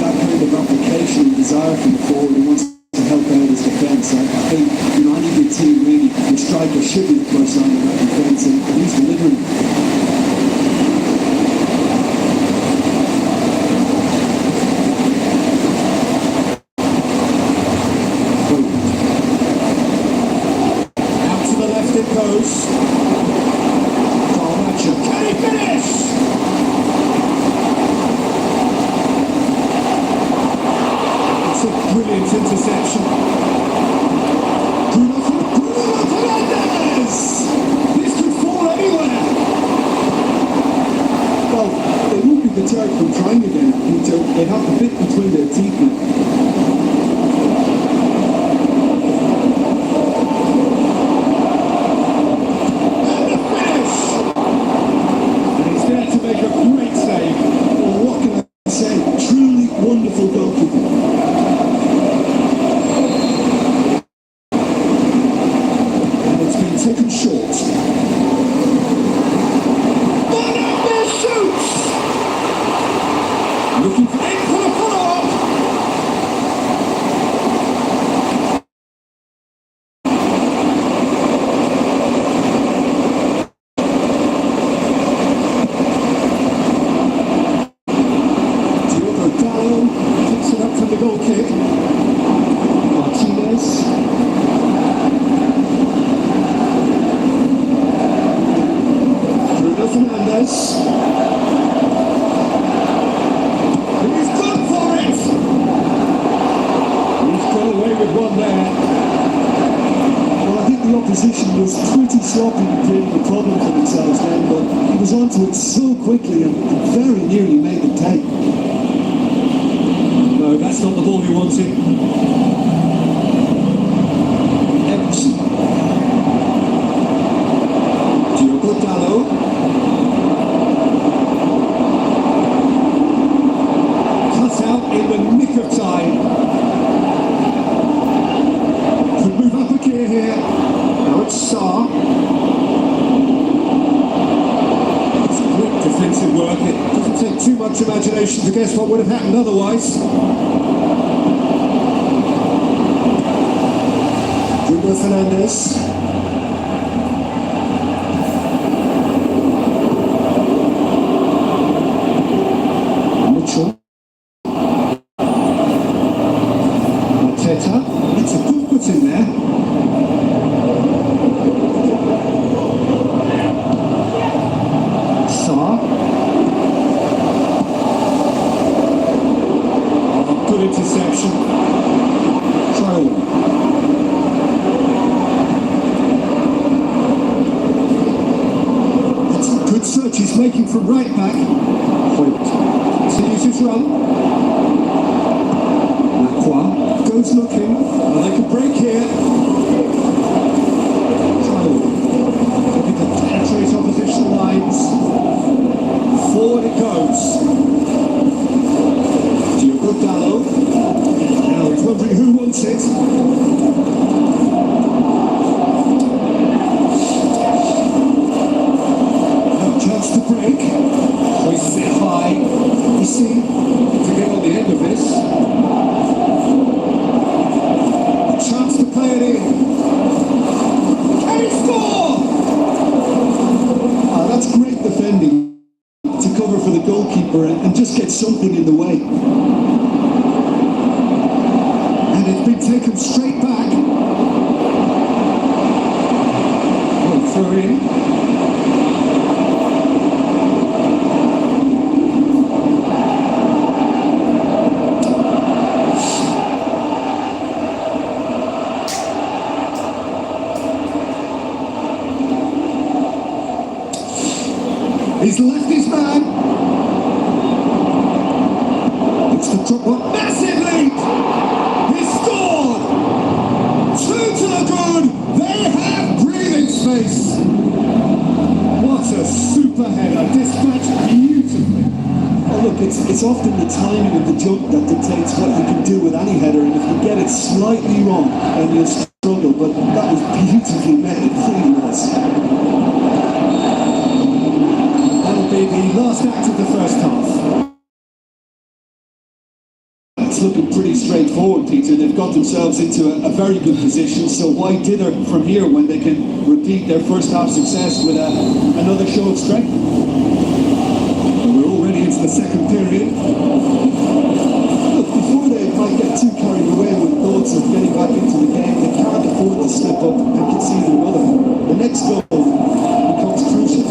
that kind of application and desire from the forward who wants to help out his defence. I think, any good team really, your striker should be the first line of that defence, and he's delivering. Out to the left it goes. Can he finish? It's a brilliant interception. Bruno Fernandes! This could fall anywhere. Well, they won't be deterred from trying again, Peter. They have a bit between their teeth now. Wonderful goalkeeper. And it's been taken short. Fernandes shoots! Looking for it for the follow-up. Kicks it up from the goal kick. Martinez. Bruno Fernandes. And he's gone for it! He's got away with one there. Well, I think the opposition was pretty sloppy in creating a problem for themselves then, but he was onto it so quickly and very nearly made the take. No, that's not the ball he wanted. Everton. Diogo Dalot. Cut out in the nick of time. Could move up a gear here. Now it's Siang. It's quick defensive work. It doesn't take too much imagination to guess what would have happened otherwise. Bruno Fernandes. Mitchell. Mateta. It's a good put in there. Sarr. Good interception. Traoré. That's a good search he's making from right back. Continues his run. Lacroix goes looking. Well, they can break here. Traoré. Looking to penetrate opposition lines. Forward it goes. Diogo Dalot. Now he's wondering who wants it. No chance to break. Hoists it high. You see, to get on the end of this. A chance to play it in. Can he score? Ah, that's great defending. To cover for the goalkeeper and just get something in the way. And it's been taken straight back. Oh, throw in. He's left his man. It's the top one. Massive leap. He's scored. 2 to the good. They have breathing space. What a super header. Dispatched beautifully. Oh look, it's often the timing of the jump that dictates what you can do with any header, and if you get it slightly wrong, then you'll struggle. But that was beautifully met. It really was. The last act of the first half. It's looking pretty straightforward, Peter. They've got themselves into a very good position, so why dither from here when they can repeat their first half success with another show of strength? And we're already into the second period. Look, before they might get too carried away with thoughts of getting back into the game, they can't afford to slip up and concede another. The next goal becomes crucial.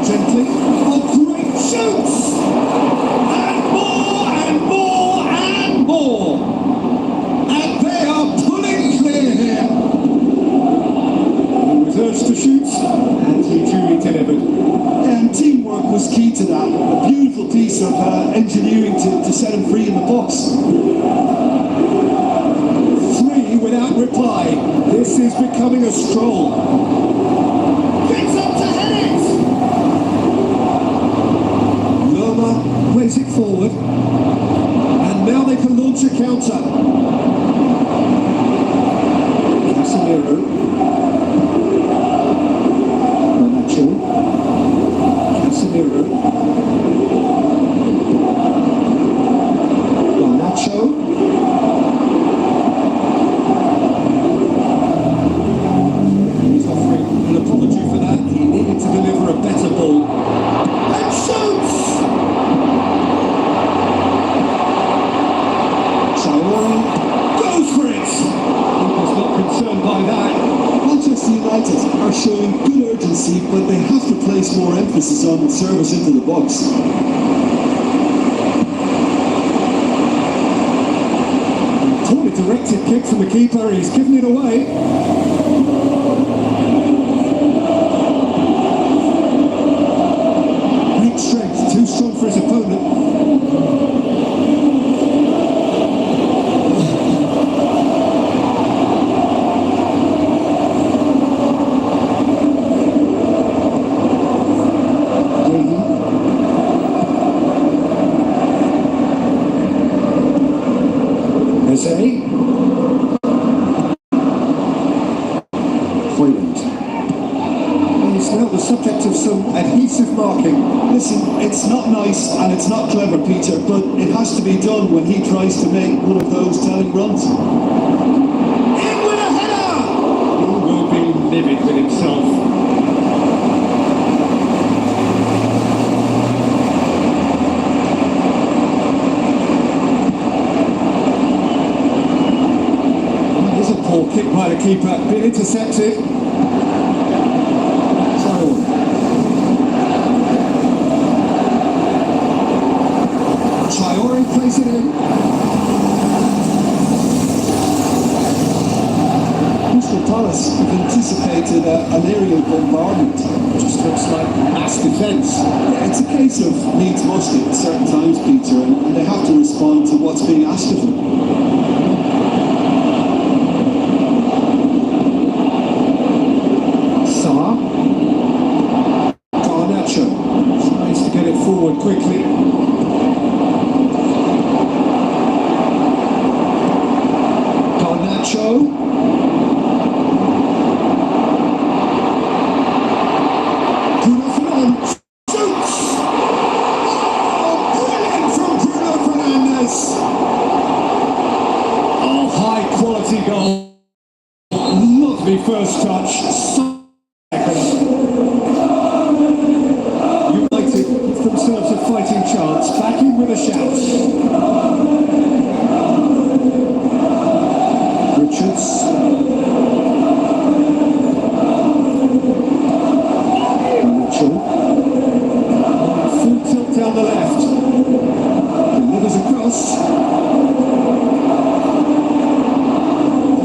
Gently. Oh, great shoots! And more and more and more! And they are pulling clear here. He was urged to shoot, and he duly delivered. And teamwork was key to that. A beautiful piece of engineering to set him free in the box. 3 without reply. This is becoming a stroll. Gets up to head it! Plays it forward, and now they can launch a counter. Casemiro, Garnacho, Casemiro, Garnacho. He's offering an apology for that. He needed to deliver a better ball. And shoots! Goes for it! He was not concerned by that. Manchester United are showing good urgency, but they have to place more emphasis on service into the box. Poorly directed kick from the keeper, he's given it away. Great strength, too strong for his opponent. Freeland. He's now the subject of some adhesive marking. Listen, it's not nice and it's not clever, Peter, but it has to be done when he tries to make one of those telling runs. In with a header! He will be livid with himself. Kick by the keeper, been intercepted. Traore plays it in. Crystal Palace have anticipated an aerial bombardment. It just looks like mass defence. Yeah, it's a case of needs must at certain times, Peter, and they have to respond to what's being asked of them. Garnacho tries to get it forward quickly. Garnacho. Bruno Fernandes shoots! Oh, brilliant from Bruno Fernandes! Oh, high quality goal. Lovely first touch. United give themselves a fighting chance. Back in with a shout. Richards. Mitchell. Full tilt down the left. Delivers across.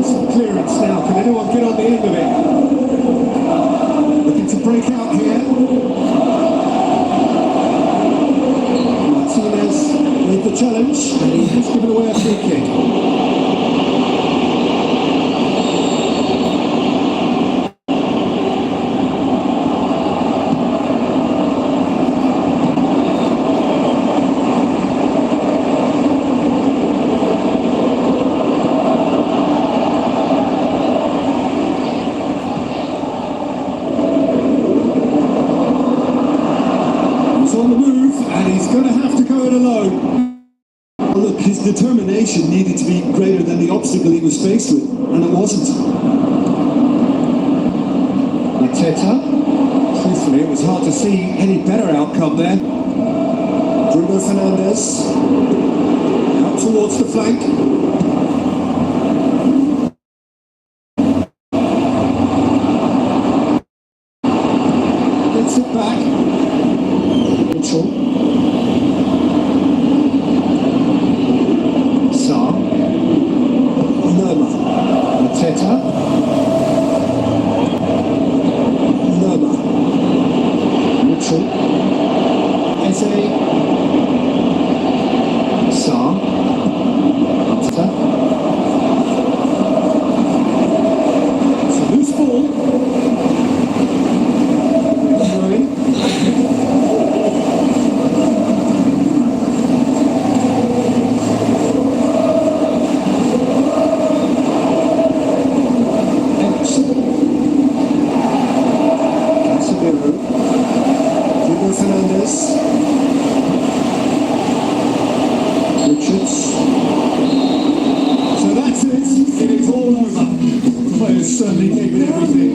Some clearance now. Can anyone get on the end of it? Looking to break out here. Martinez with the challenge, and he has given away a free kick. motivation needed to be greater than the obstacle he was faced with, and it wasn't. Arteta, truthfully, it was hard to see any better outcome there. Bruno Fernandes, out towards the flank. Gets it back. Mitchell. Siang. Lerma. Arteta. Lerma. Mitchell. Eze. Siang. Arteta. It's a loose ball. Fernandes, Richards. So that's it. It is all over. The players certainly gave it everything.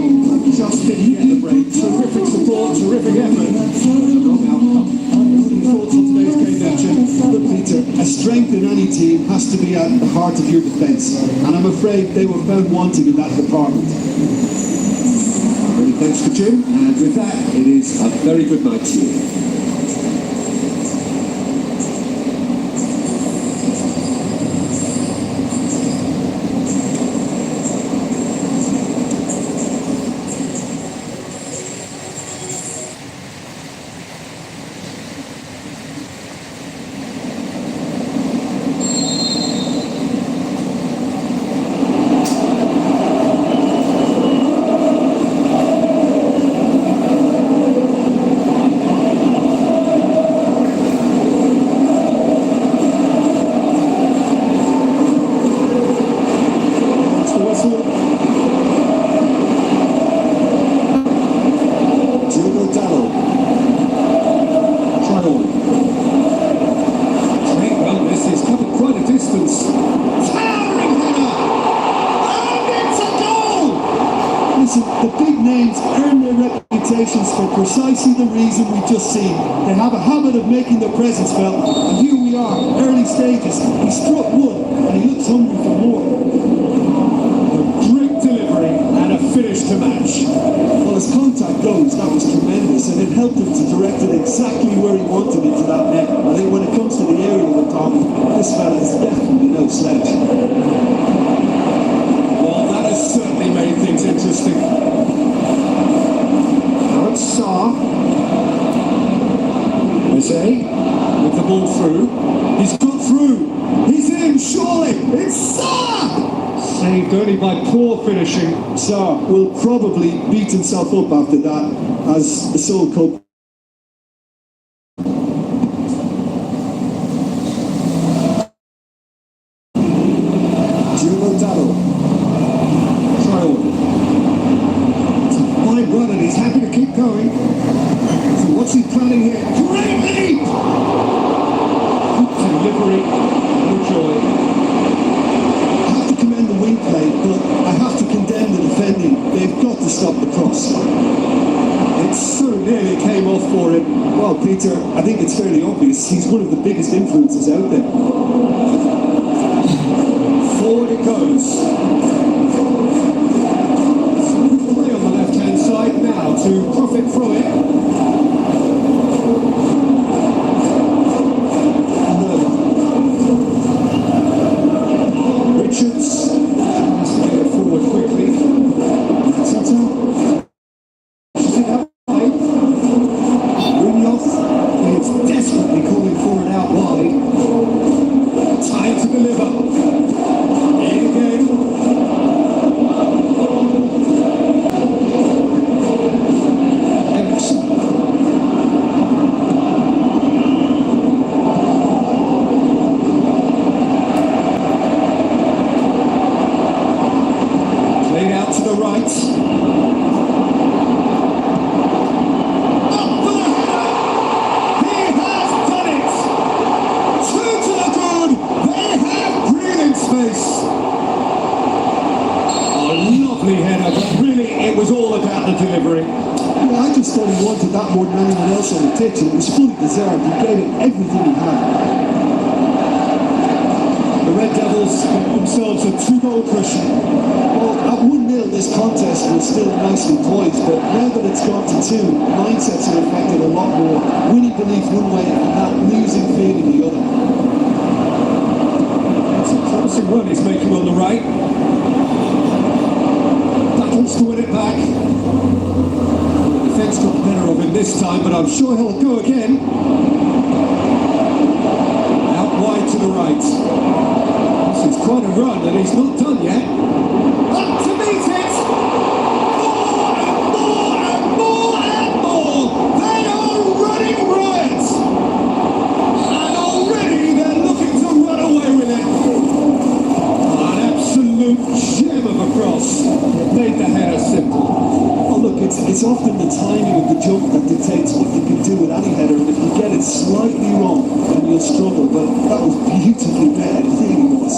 Just didn't get the break. Terrific support, terrific effort. The wrong outcome. Any thoughts on today's game, then, Jim? Look, Peter, a strength in any team has to be at the heart of your defence, and I'm afraid they were found wanting in that department. Many thanks to Jim, and with that, it is a very good night to you. The big names earn their reputations for precisely the reason we've just seen. They have a habit of making their presence felt, and here we are, early stages. He struck one, and he looks hungry for more. A great delivery and a finish to match. Well, as contact goes, that was tremendous, and it helped him to direct it exactly where he wanted into that net. I think when it comes to the aerial with Tommy, this fella is definitely no slouch. Well, that has certainly made things interesting. Now it's Saw. Eze with the ball through. He's got through. He's in, surely. It's Saw! Saved only by poor finishing. Saw will probably beat himself up after that as the sole culprit. Run and he's happy to keep going. So what's he planning here? Great leap! Good delivery, no joy. I have to commend the wing play, but I have to condemn the defending. They've got to stop the cross. It so nearly came off for him. Well, Peter, I think it's fairly obvious. He's one of the biggest influences out there. Forward it goes. Side now to profit from it. Richards has to get it forward quickly. Tata. Munoz is desperately calling for it out wide. Time to deliver. In again. lovely header, but really it was all about the delivery. Yeah, I just thought he wanted that more than anyone else on the pitch, and it was fully deserved. He gave it everything he had. The Red Devils get themselves a 2-goal cushion. Well, at 1-0 this contest was still nicely poised, but now that it's gone to 2, mindsets are affected a lot more. Winning belief one way and that losing feeling the other. It's a promising run he's making on the right. Battles to win it back. The defence got the better of him this time, but I'm sure he'll go again. Out wide to the right. This is quite a run, and he's not done yet. Up to meet it! More and more and more and more! They are running riot! And already they're looking to run away with it. An absolute gem of a cross. It made the header simple. Oh look, it's often the timing of the jump that dictates what you can do with any header, and if you get it slightly wrong, then you'll struggle, but that was beautifully read, it really was.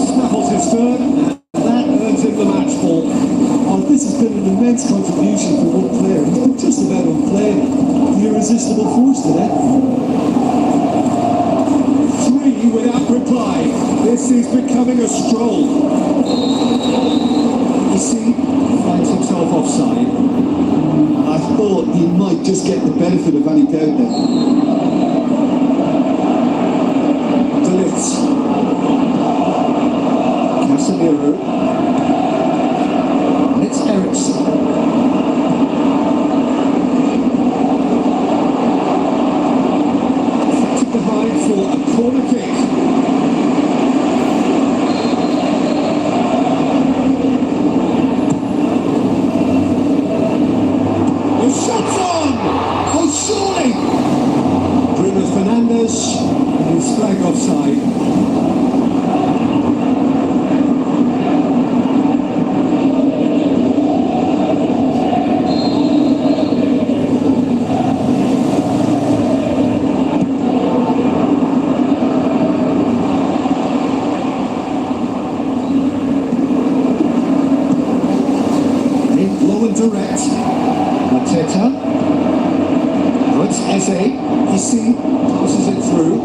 Snaffles his third, and that earns him the match ball. Oh, this has been an immense contribution for one player. He's been just about unplayable. The irresistible force today. 3 without reply. This is becoming a stroll. You see, finds himself offside. I thought he might just get the benefit of any doubt there. Delits. Casemiro. And it's Ericsson. Deflected behind for a corner kick. The shot's on! Oh, surely! Bruno Fernandes is flagged offside. Low and direct. Mateta. Now it's Eze. Issy passes it through.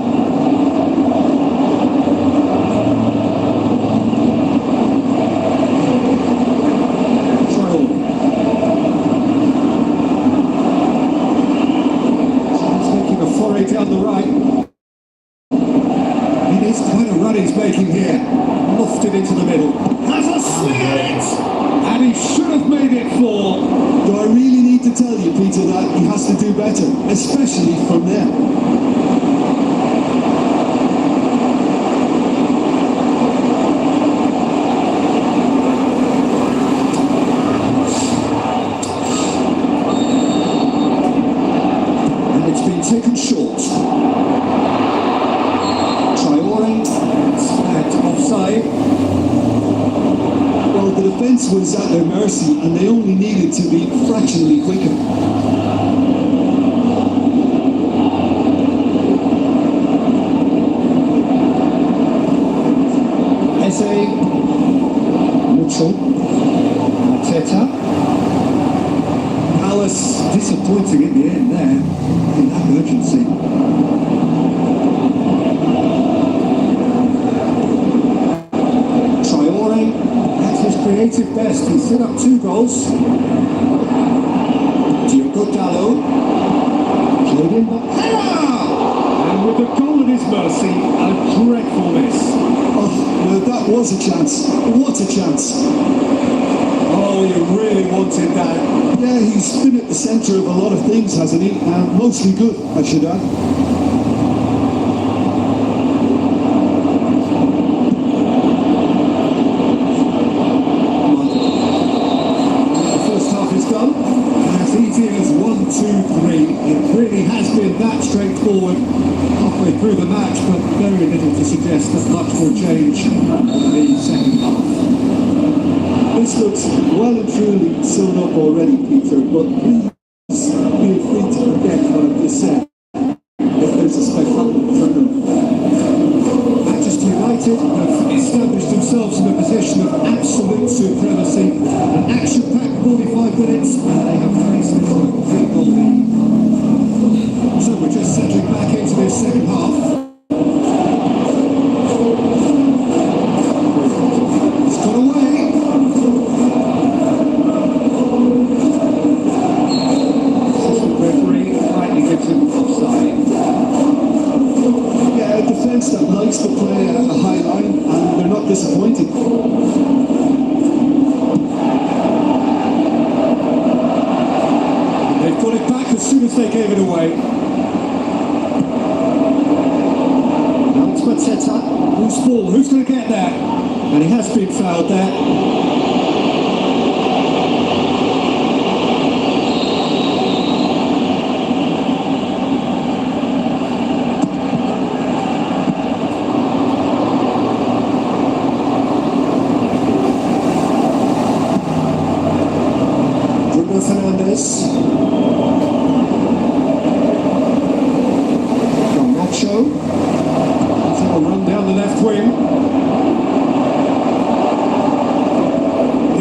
Traore. He's making a foray down the right. It is quite a run he's making here. Lofted into the middle. Has a swing at it! And he should have made it 4. Do I really need to tell you, Peter, that he has to do better, especially from there? And it's been taken short. Traore, it's flagged offside. Well, the defence was at their mercy, and they only needed to be fractionally quicker. Eze, Mitchell, Mateta. Palace disappointing at the end there, in that urgency. Traore, at his creative best, he's set up 2 goals. Diogo Dalot, played in the header! And with the goal at his mercy, a dreadful miss. Oh, well, that was a chance. What a chance. Oh, you really wanted that. Yeah, he's been at the centre of a lot of things, hasn't he? Mostly good, I should add. The first half is done. As easy as 1, 2, 3. It really has been that straightforward halfway through the match, but very little to suggest that much will change in the second half. This looks well and truly sewn up already, Peter, but please feel free to forget what I've just said if there's a spectacular turn. Manchester United United have established themselves in a position of absolute supremacy. An action-packed 45 minutes, and they have faced into a 3-goal lead. So we're just settling back into this second half. It's got away. Assistant referee rightly gives him offside. Yeah, a defence that likes to play at a high line, and they're not disappointed. They've got it back as soon as they gave it away. Now it's Mateta. Loose ball. Who's going to get that? And he has been fouled there. Run down the left wing.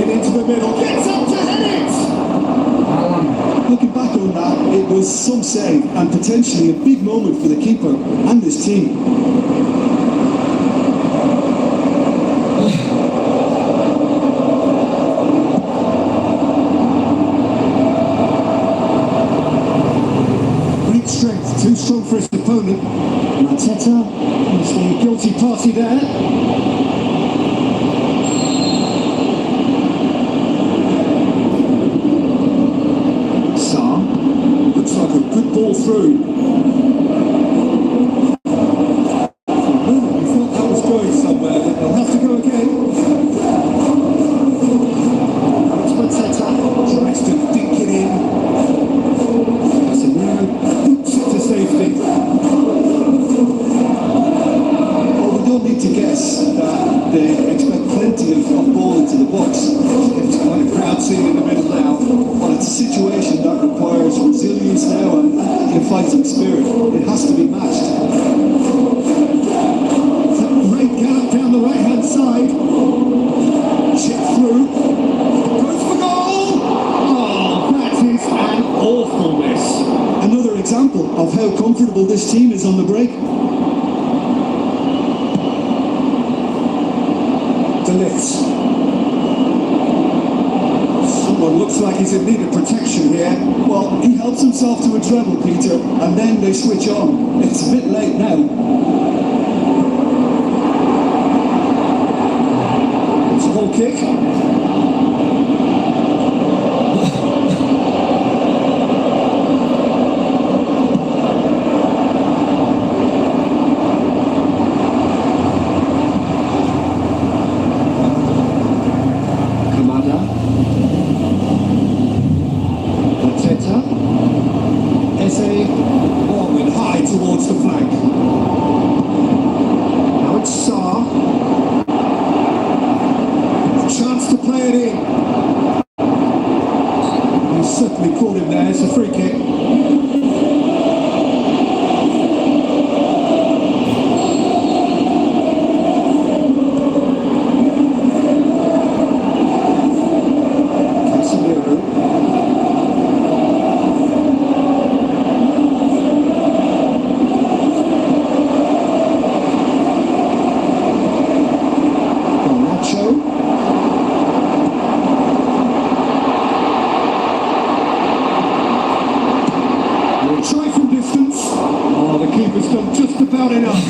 In into the middle. Gets up to head it! Looking back on that, it was some save and potentially a big moment for the keeper and his team. Strength, too strong for his opponent. Mateta is the guilty party there. Siang looks like a good ball through. For a moment we thought that was going somewhere, but they'll have to go again. It's Mateta tries to dink it in. Safety. Well, we don't need to guess that they expect plenty of ball into the box. It's quite a crowd scene in the middle now. Well, it's a situation that requires resilience now and a fighting spirit. It has to be matched. It's a great gallop down the right-hand side. Chip through. Goes for goal! Oh, that is an awful miss. Another example of how comfortable this team is on the break. Someone looks like he's in need of protection here. Well, he helps himself to a treble, Peter, and then they switch on. It's a bit late now. It's a ball kick. Towards the flank. Now it's Sarr. Chance to play it in. He certainly caught him there. It's a free kick. Keeper's done just about enough.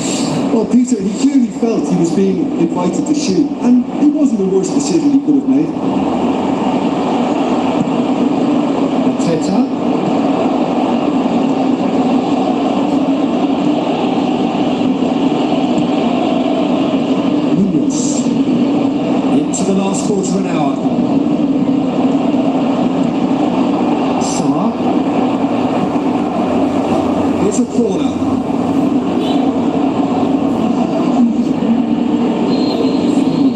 Well, Peter, he clearly felt he was being invited to shoot, and it wasn't the worst decision he could have made. Mateta. Into the last quarter of an hour. Sarr. Here's a corner.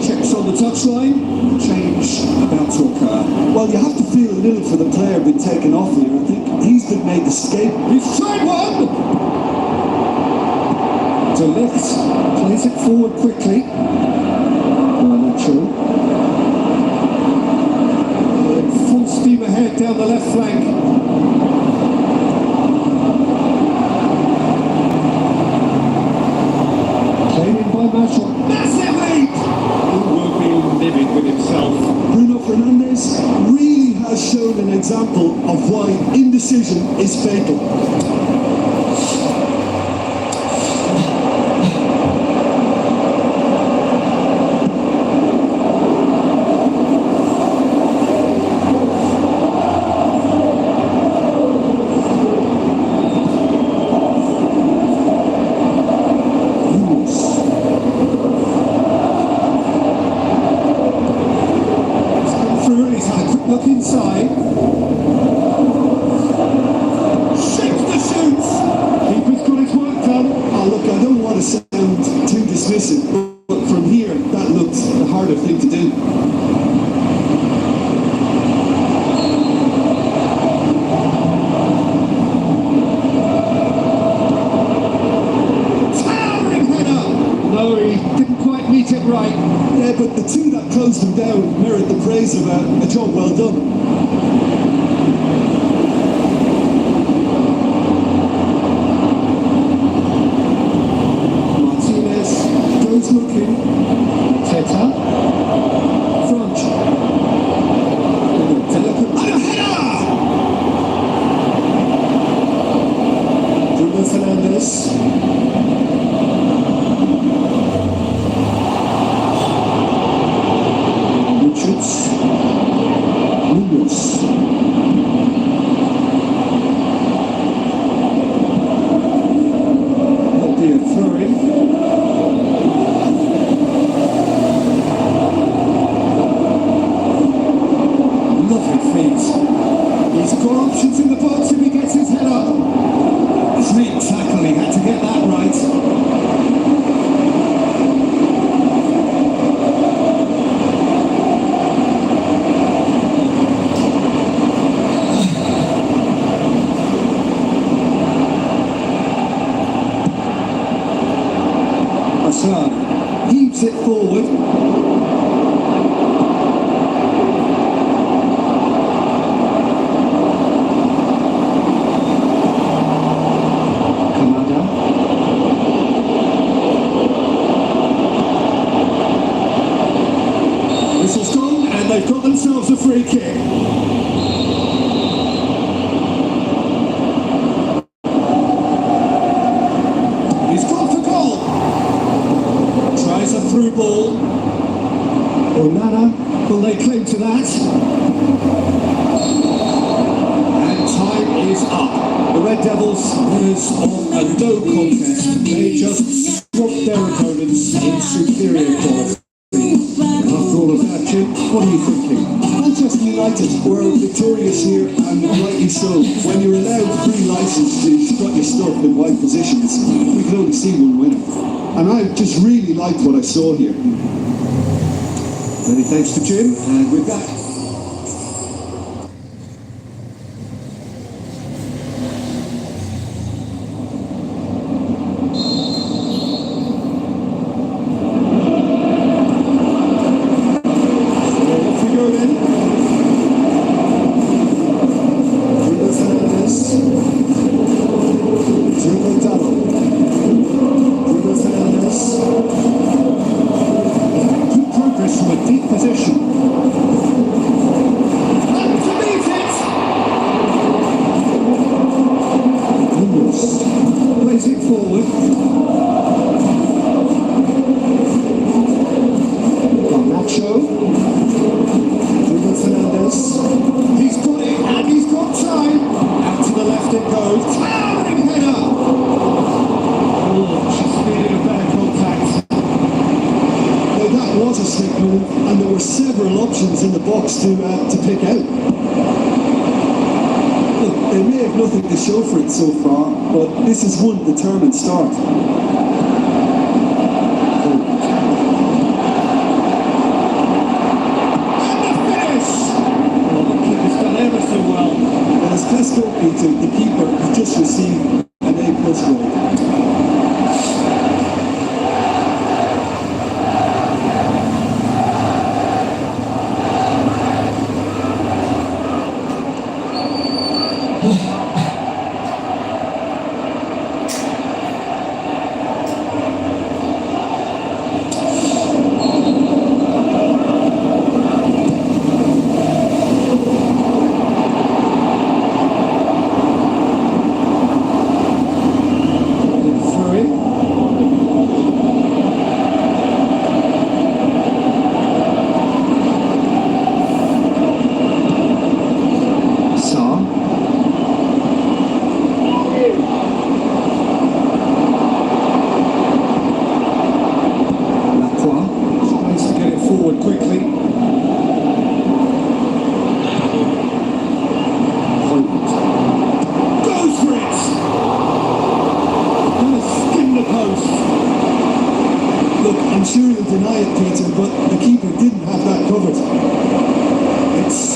Checks on the touchline. Change about to occur. Well, you have to feel a little for the player being taken off here. I think he's been made to escape. He's tried one! To lift, plays it forward quickly. Nacho. Full steam ahead down the left flank. Played in by Marshall. Massive leap! He will be livid with himself. Bruno Fernandes really has shown an example of why indecision is fatal. Look inside. Shakes the shoots. Keeper's got his work done. Oh, look, I don't want to sound too dismissive, but from here, that looks the harder thing to do. Towering header. No, he didn't quite meet it right. Yeah, but the two that closed him down merit the praise of a job well done. Martinez goes looking. Teta. Front. Delicate. And a header! Bruno Fernandes. He's got options in the box if he gets his head up. Great tackle, he had to get that right. Hassan heaves it forward. They've got themselves a free kick. He's gone for goal. Tries a through ball. Onana, will they claim to that? And time is up. The Red Devils winners of a no contest. They just swamped their opponents in superior quality. After all of that, Jim, what are you thinking? Manchester United were victorious here, and rightly so. When you're allowed free license to strut your stuff in wide positions, we can only see one winner. And I just really liked what I saw here. Many thanks to Jim, and with that, and there were several options in the box to pick out. Look, they may have nothing to show for it so far, but this is one determined start. The keeper just received an A+ grade.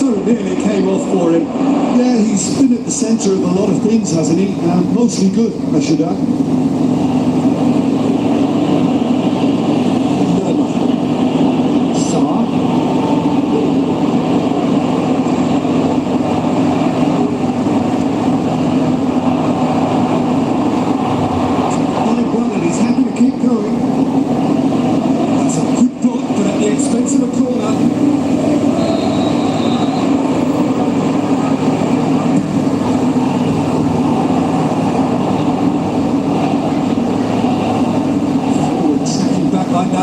so nearly came off for him. Yeah, he's been at the centre of a lot of things, hasn't he? Mostly good, I should add.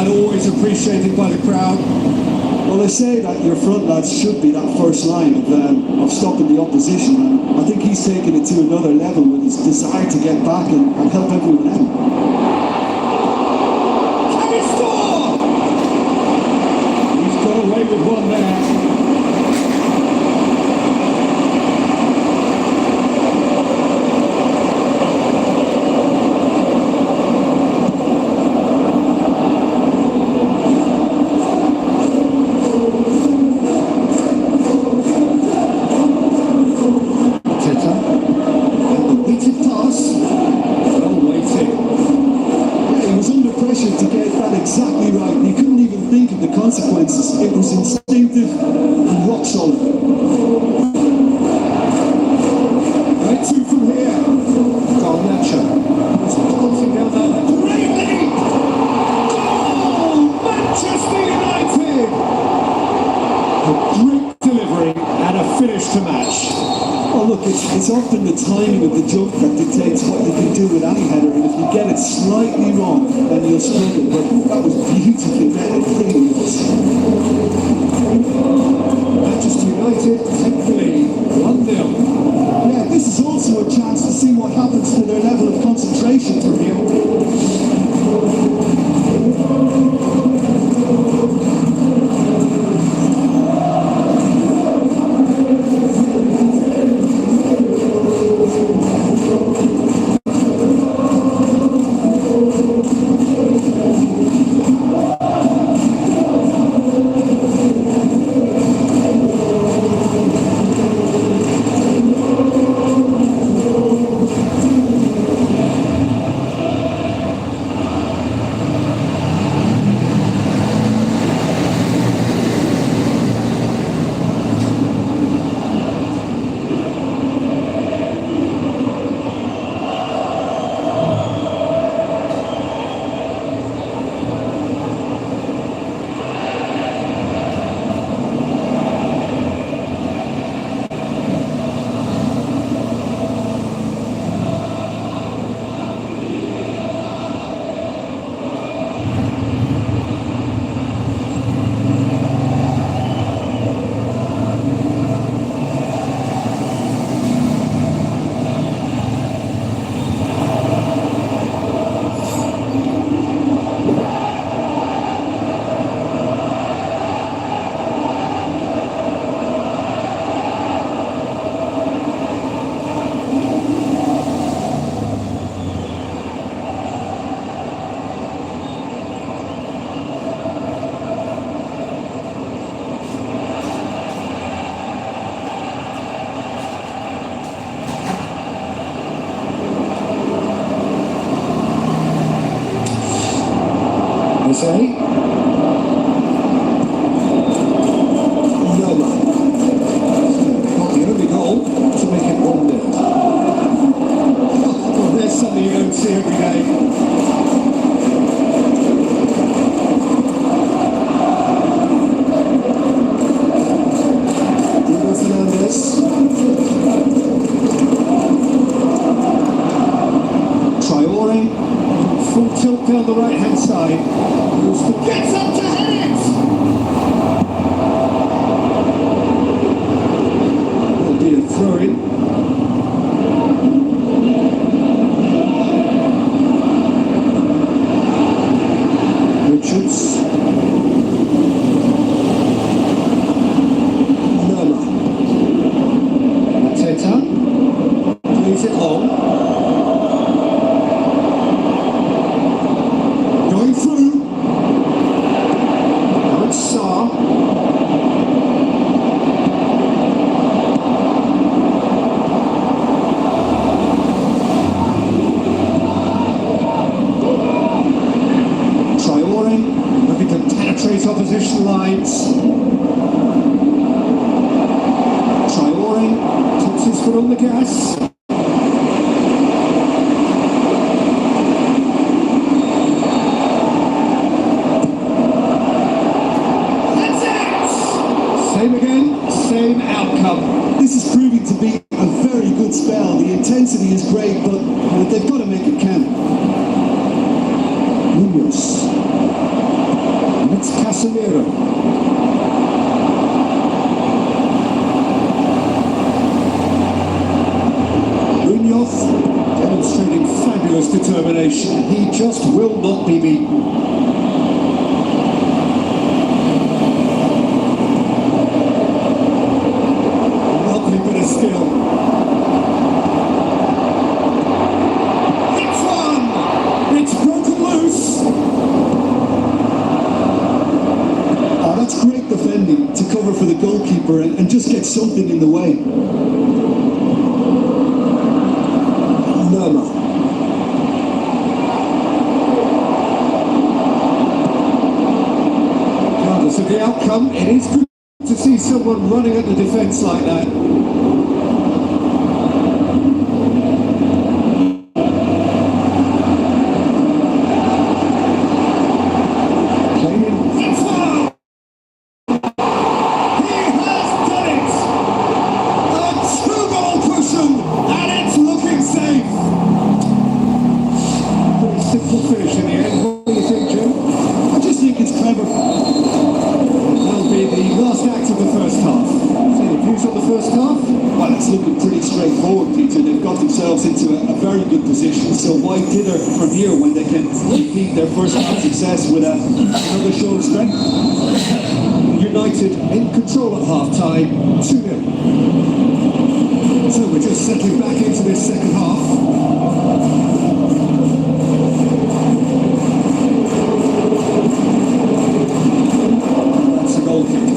Always appreciated by the crowd. Well, they say that your front lads should be that first line of stopping the opposition, and I think he's taken it to another level with his desire to get back and help everyone out. Can he score? He's got away with one there. Consequences. It was instinctive and rock solid. Right two from here. Garnacho. He's bolting down that great lead. Goal! Manchester United! A great delivery and a finish to match. Oh look, it's often the timing of the jump that dictates what you can do with any header, and if you get it slightly wrong, then you'll struggle. But that was beautifully made. It really was. Manchester United take the lead, 1-0. Yeah, this is also a chance to see what happens to their level of concentration from here. Say. Nola. Got the only goal to make it 1-0. Well, there's something you don't see every day. Traore, full tilt down the right hand side. Gets up to head it! There'll be a throw in. Richards. Nola. Mateta. Plays it long. Going through. foot on the gas. That's it! Same again, same outcome. This is proving to be a very good spell. The intensity is great, but they've got to make it count. Munoz. And it's Casemiro. Demonstrating fabulous determination. He just will not be beaten. Lovely bit of skill. Next one! It's broken loose. Oh, that's great defending to cover for the goalkeeper and just get something in the way. Regardless of the outcome, it is good to see someone running at the defence like that. Into a very good position, so why dither from here when they can repeat their first half success with another show of strength? United in control at half-time, 2-0. So we're just settling back into this second half. That's a goal kick.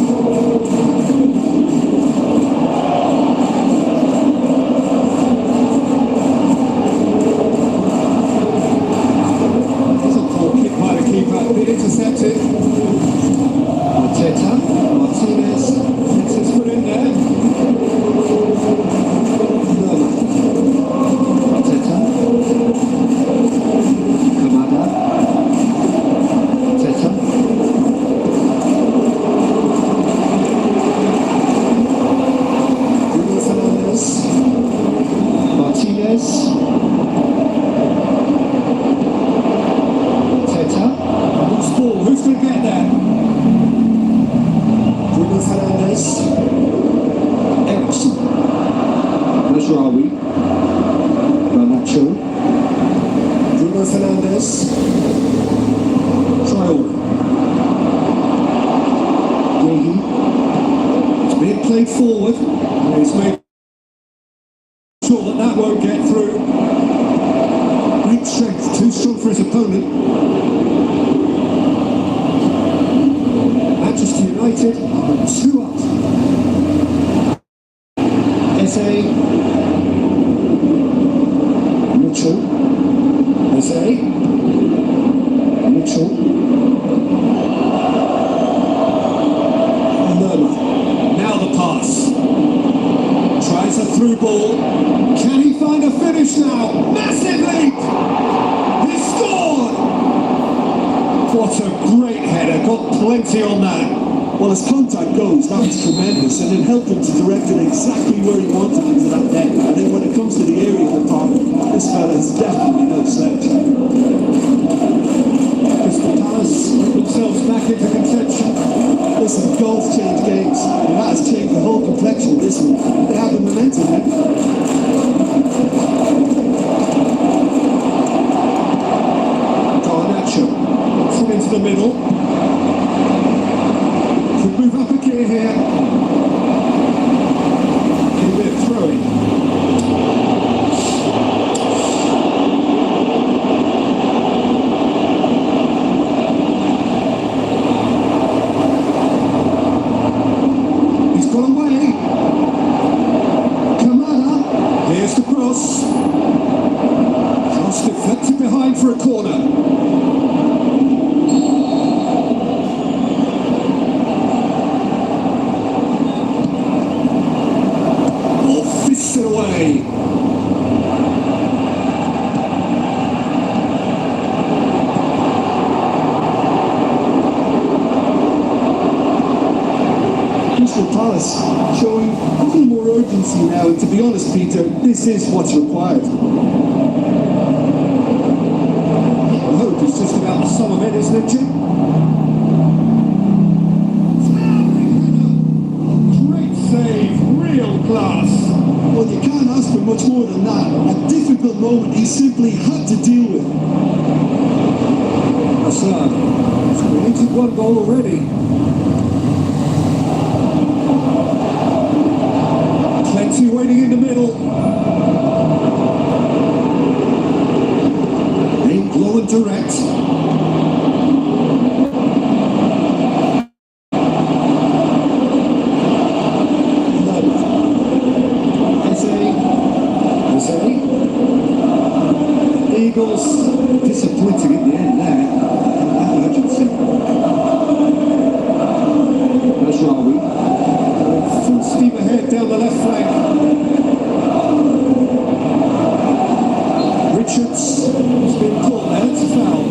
Intercepted. Arteta, Martinez, gets his foot in there. Lerma. Arteta. Kamada. Arteta. Bruno Fernandes. Martinez. Who's going to get there? Bruno Fernandes. Ericsson. Mazraoui. Garnacho. Bruno Fernandes. Traore. Guehi. It's being played forward. And it's made sure that that won't get through. Great strength. Too strong for his opponent. Manchester United are 2 up. Eze. Mitchell. Eze. Mitchell. Lerma. Now the pass. Tries a through ball. Can he find a finish now? Massive leap! He scored! What a great header, got plenty on that. Well, as contact goes, that was tremendous, and it helped him to direct it exactly where he wanted into that net. I think when it comes to the area of the park, this fella is definitely no slouch. Crystal Palace put themselves back into contention. Listen, goals change games, and that has changed the whole complexion of this one. They have the momentum now. Garnacho into the middle. Could move up a gear here. Get a bit of throwing. He's showing a little more urgency now. And to be honest, Peter, this is what's required. I hope it's just about the sum of it, isn't it, Jim? Great save, real class. Well, you can't ask for much more than that. A difficult moment he simply had to deal with. Hassan has created one goal already. Plenty waiting in the middle. Aim low and direct. Eagles disappointing in the end there. That urgency. Rashrawi. Full steam ahead down the left flank. Richards has been caught there. It's a foul.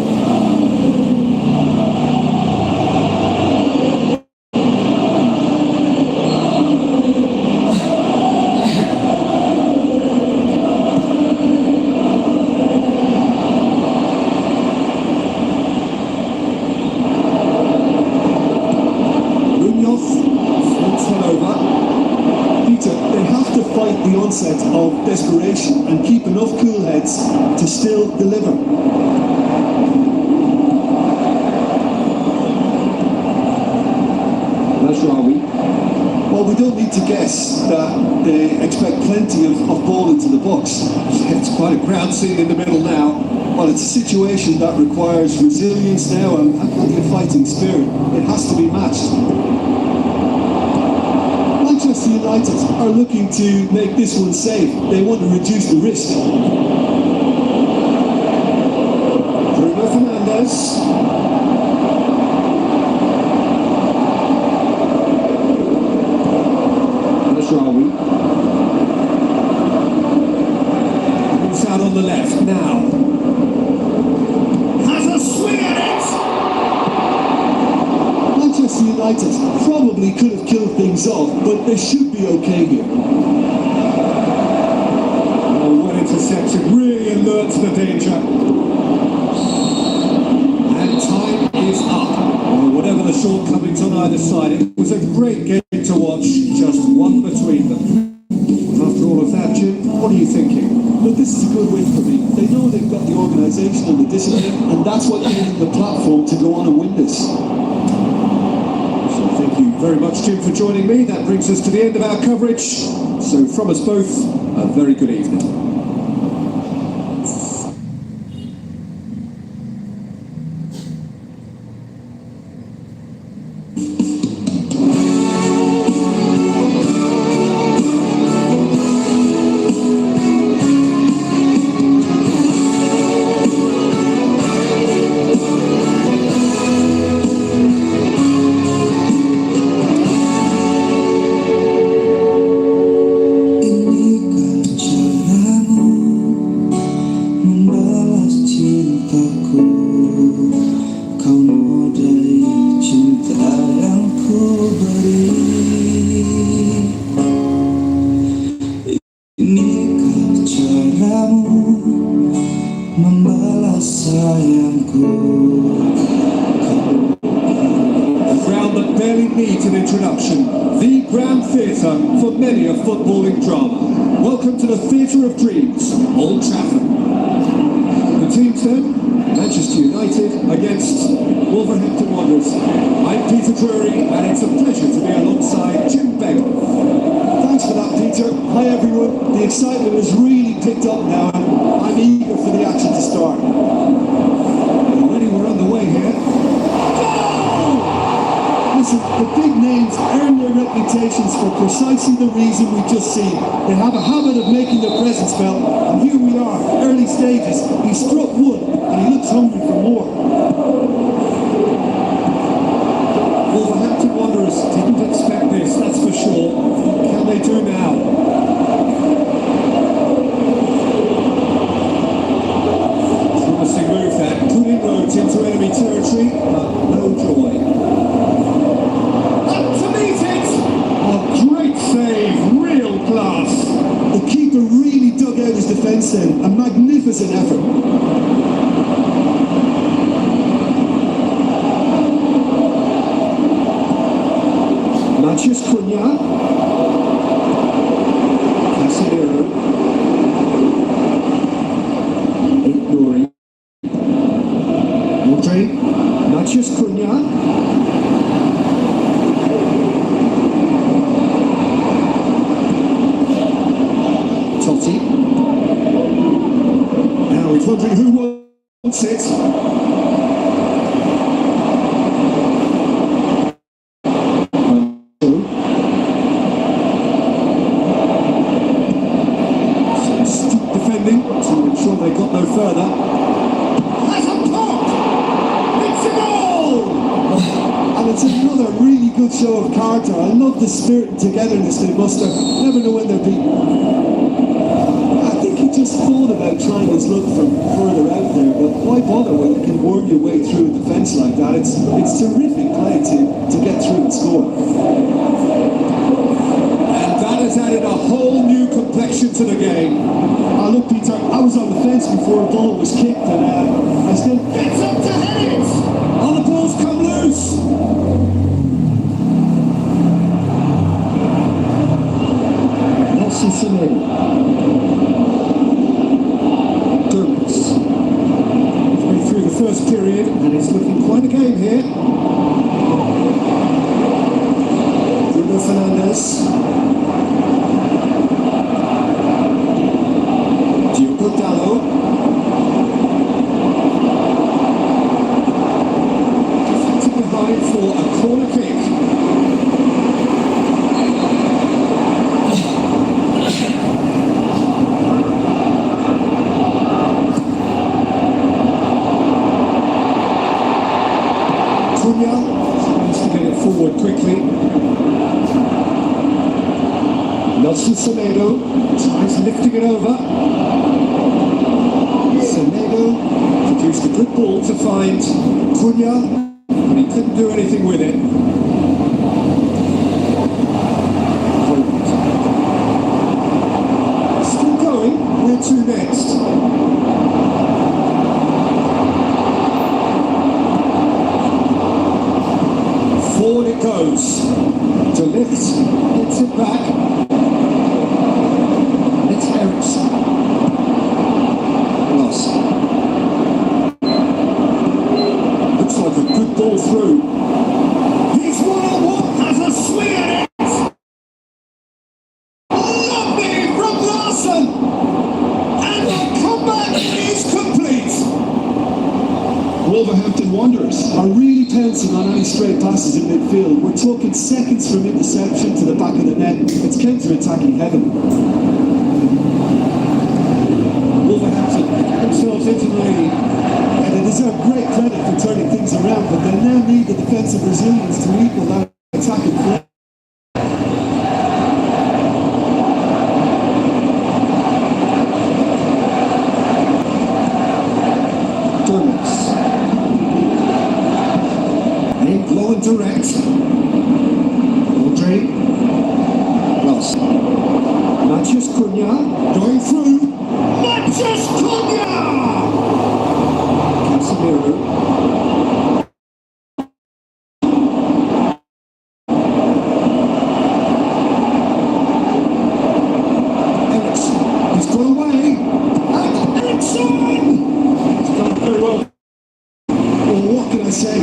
The onset of desperation and keep enough cool heads to still deliver. Rashrawi. Well, we don't need to guess that they expect plenty of ball into the box. It's quite a crowd scene in the middle now. Well, it's a situation that requires resilience now and plenty of fighting spirit. It has to be matched. Manchester United are looking to make this one safe. They want to reduce the risk. Bruno Fernandes. Rashrawi. Moves out on the left now. Has a swing at it! Manchester United probably could have killed things off, but they should be okay here. Oh, well intercepted, really alert to the danger. And time is up. Well, whatever the shortcomings on either side, it was a great game to watch, just one between them. After all of that, Jim, what are you thinking? Look, this is a good win for me. They know they've got the organisation and the discipline, and that's what gave them the platform to go on and win this. Thank you very much, Jim, for joining me. That brings us to the end of our coverage. So from us both, a very good evening. Needs an introduction. The Grand Theatre for many a footballing drama. Welcome to the Theatre of Dreams, Old Trafford. The teams then, Manchester United against Wolverhampton Wanderers. I'm Peter Drury, and it's a pleasure to be alongside Jim Begg. Thanks for that, Peter. Hi everyone. The excitement has really picked up now, and I'm eager for the action to start. Already we're on the way here. Listen, the big names earn their reputations for precisely the reason we've just seen. They have a habit of making their presence felt, and here we are, early stages. He struck one, and he looks hungry for more. Wolverhampton Wanderers didn't expect this, that's for sure. Can they do now? Promising move that, good inroads into enemy territory, but no joy. A great keeper really dug out his defence then. A magnificent effort. Matheus Cunha. Casemiro. Ignoring. Rodri. Matheus Cunha. Totti. Now he's wondering who wants it. Defending to ensure they got no further. That's a pop! It's a goal! And it's another really good show of character. I love the spirit and togetherness they muster. Never know when they're beaten. I think he just thought about trying his luck from further out there, but why bother when you can work your way through a defence like that? It's terrific play to get through and score. And that has added a whole new complexion to the game. Look, Peter, I was on the fence before a ball was kicked, and I still... It's up to head it! And the ball's come loose! Nelson Semedo. Gomez. He's been through the first period, and it's looking quite a game here. Bruno Fernandes. For a corner kick. Cunha tries to get it forward quickly. Nelson Semedo tries lifting it over. Semedo produced a good ball to find Cunha. And he couldn't do anything with it. Still going. Where to next? Forward it goes. To lift. Gets it back. And it's Ericsson. Lost. Looks like a good ball through. He's one-on-one, has a swing at it! Lovely from Larson! And the comeback is complete! Wolverhampton Wanderers are really pouncing on any straight passes in midfield. We're talking seconds from interception to the back of the net. It's counter-attacking heaven. Wolverhampton get themselves into the lead. And they deserve great credit for turning things around, but they now need the defensive resilience to equal that attacking play. Gomez. Aim low and direct. Rodri. Ross. Matheus Cunha going through. Matheus Cunha! Casemiro. Ericsson. He's got away. And Ericsson! He's done very well. Well, what can I say?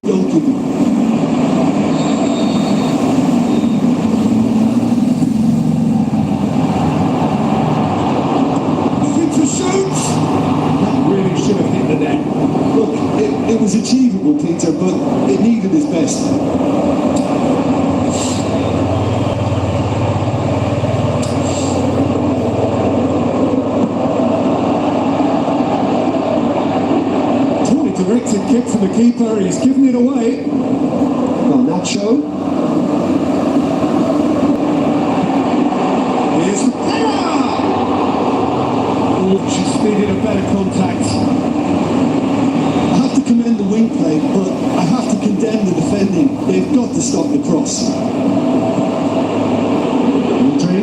Goalkeeper. Looking to shoot. That really should have hit the net. Look, it was achievable, Peter, but it needed his best. Poorly directed kick from the keeper. He's given it away. Well, Nacho. Here's the player. Oh, she speeded a better contact. I have to commend the wing play, but I have to condemn the defending. They've got to stop the cross. Rodri.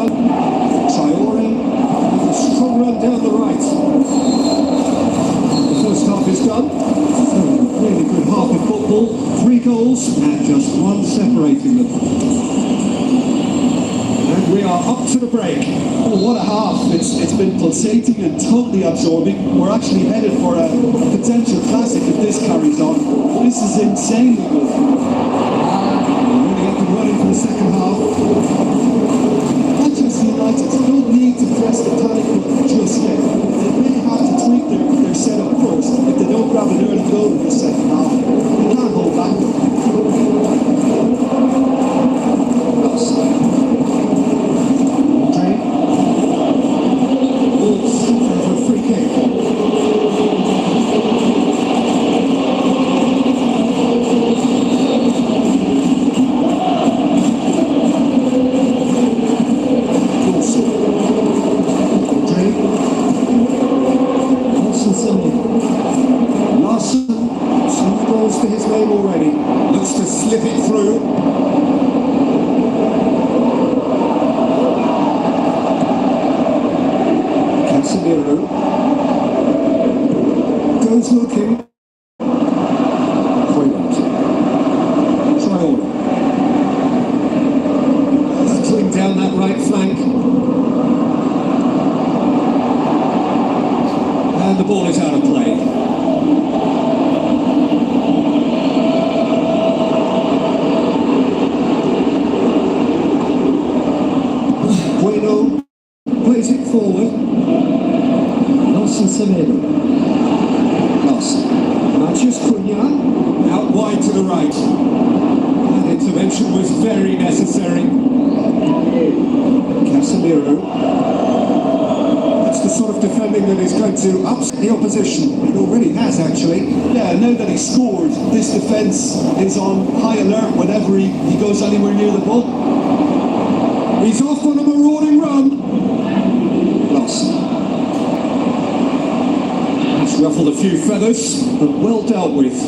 Traore with a strong run down the right. The first half is done. Really good half of football. 3 goals and just 1 separating them. And we are up to the break. Oh, what a half. It's been pulsating and totally absorbing. We're actually headed for a potential classic if this carries on. This is insanely good. Really up and running for the second half. Manchester United don't need to press the panic button just yet. They may have to tweak their setup first if they don't grab an early goal in the second half. They can't hold back. To his name already. Looks to slip it through. Casemiro goes looking. Traore hurtling down that right flank. And the ball is out of play. Plays it forward. Nelson Semedo. Nelson. Matches Cunha. Out wide to the right. That intervention was very necessary. Casemiro. That's the sort of defending that is going to upset the opposition. It already has, actually. Yeah, now that he's scored, this defence is on high alert whenever he goes anywhere near the ball. He's off on a marauding run. He's ruffled a few feathers, but well dealt with.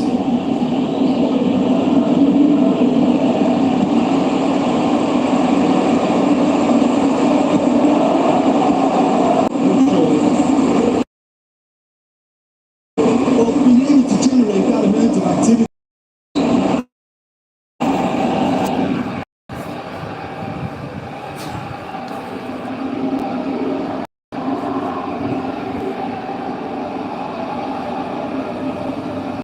Well, being able to generate that amount of activity